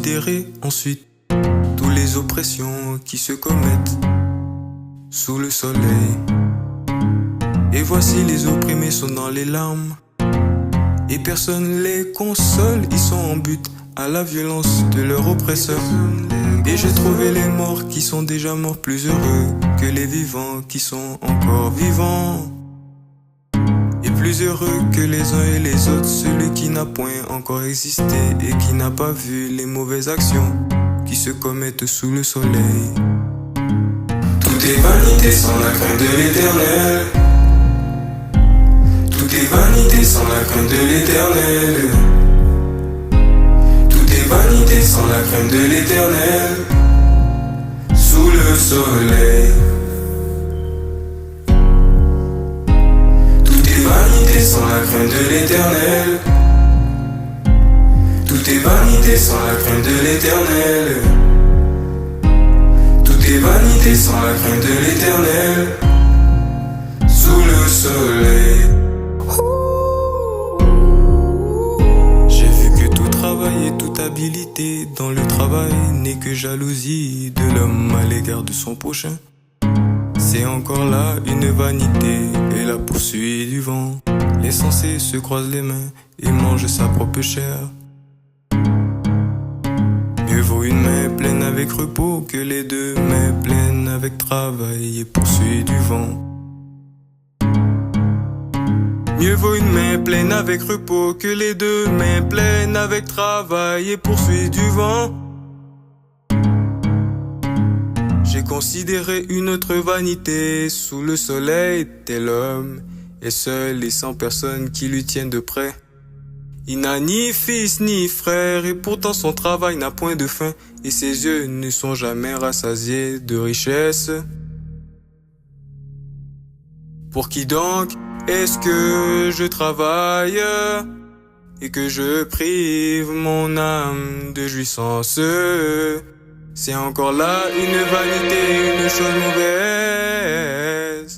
considérer ensuite toutes les oppressions qui se commettent sous le soleil. Et voici les opprimés sont dans les larmes et personne les console, ils sont en but à la violence de leur oppresseur. Et j'ai trouvé les morts qui sont déjà morts plus heureux que les vivants qui sont encore vivants. Et plus heureux que les uns et les autres, celui qui n'a point encore existé et qui n'a pas vu les mauvaises actions qui se commettent sous le soleil. Tout est vanité sans la crainte de l'éternel. Tout est vanité sans la crainte de l'éternel. Tout est vanité sans la crainte de l'éternel. Sous le soleil. Tout est vanité sans la crainte de l'éternel. Tout est vanité sans la crainte de l'éternel. Tout est vanité sans la crainte de l'éternel. Sous le soleil. J'ai vu que tout travail et toute habilité dans le travail n'est que jalousie de l'homme à l'égard de son prochain. C'est encore là une vanité et la poursuite du vent. L'insensé se croise les mains et mange sa propre chair. Mieux vaut une main pleine avec repos que les deux mains pleines avec travail et poursuite du vent. Mieux vaut une main pleine avec repos que les deux mains pleines avec travail et poursuite du vent. J'ai considéré une autre vanité sous le soleil, tel homme est seul et sans personne qui lui tienne de près. Il n'a ni fils ni frère et pourtant son travail n'a point de fin et ses yeux ne sont jamais rassasiés de richesse. Pour qui donc est-ce que je travaille et que je prive mon âme de jouissance? C'est encore là une vanité, une chose mauvaise.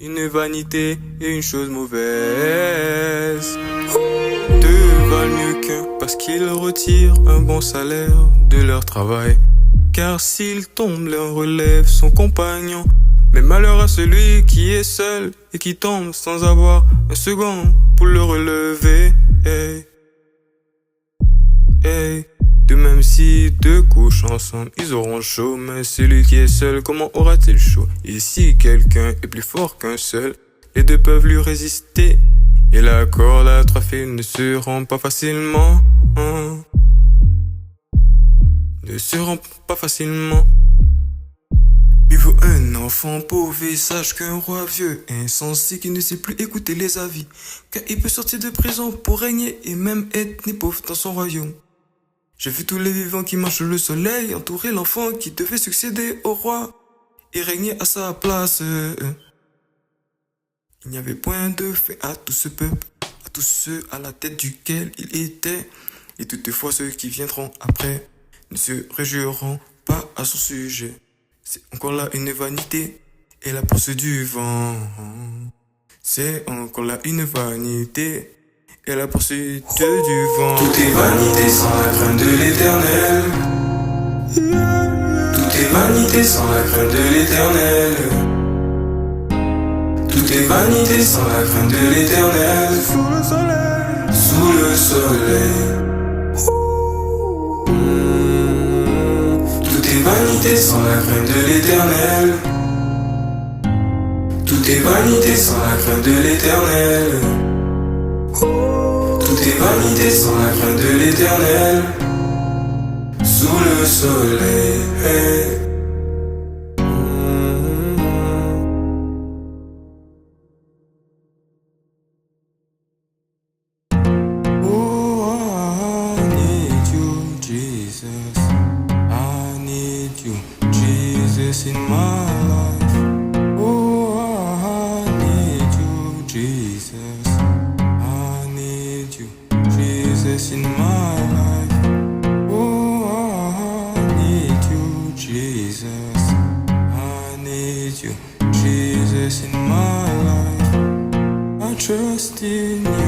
Une vanité et une chose mauvaise. Deux valent mieux qu'un parce qu'ils retirent un bon salaire de leur travail. Car s'il tombe, leur relève son compagnon. Mais malheur à celui qui est seul et qui tombe sans avoir un second pour le relever. Hey. Hey. De même si deux couchent ensemble, ils auront chaud. Mais celui qui est seul, comment aura-t-il chaud? Et si quelqu'un est plus fort qu'un seul, les deux peuvent lui résister. Et la corde à trois fils ne se rompt pas facilement. Ne se rompt pas facilement. Mieux vaut un enfant pauvre et sage qu'un roi vieux insensé qui ne sait plus écouter les avis. Car il peut sortir de prison pour régner et même être né pauvre dans son royaume. J'ai vu tous les vivants qui marchent le soleil entourer l'enfant qui devait succéder au roi et régner à sa place. Il n'y avait point de fait à tout ce peuple, à tous ceux à la tête duquel il était. Et toutefois ceux qui viendront après ne se réjouiront pas à son sujet. C'est encore là une vanité et la poursuite du vent. C'est encore là une vanité et la poursuite du vent. Tout est vanité sans la crainte de l'éternel. Tout est vanité sans la crainte de l'éternel. Tout est vanité sans la crainte de l'éternel. Sous le soleil. Sous le soleil. Tout est vanité sans la crainte de l'éternel. Tout est vanité sans la crainte de l'éternel. Tout est vanité sans la crainte de l'éternel. Sous le soleil. Oh, I need you, Jesus. I need you, Jesus, in my life. Oh, I need you, Jesus. I need you, Jesus, in my life. Oh, I need you, Jesus. I need you, Jesus, in my life. I trust in you.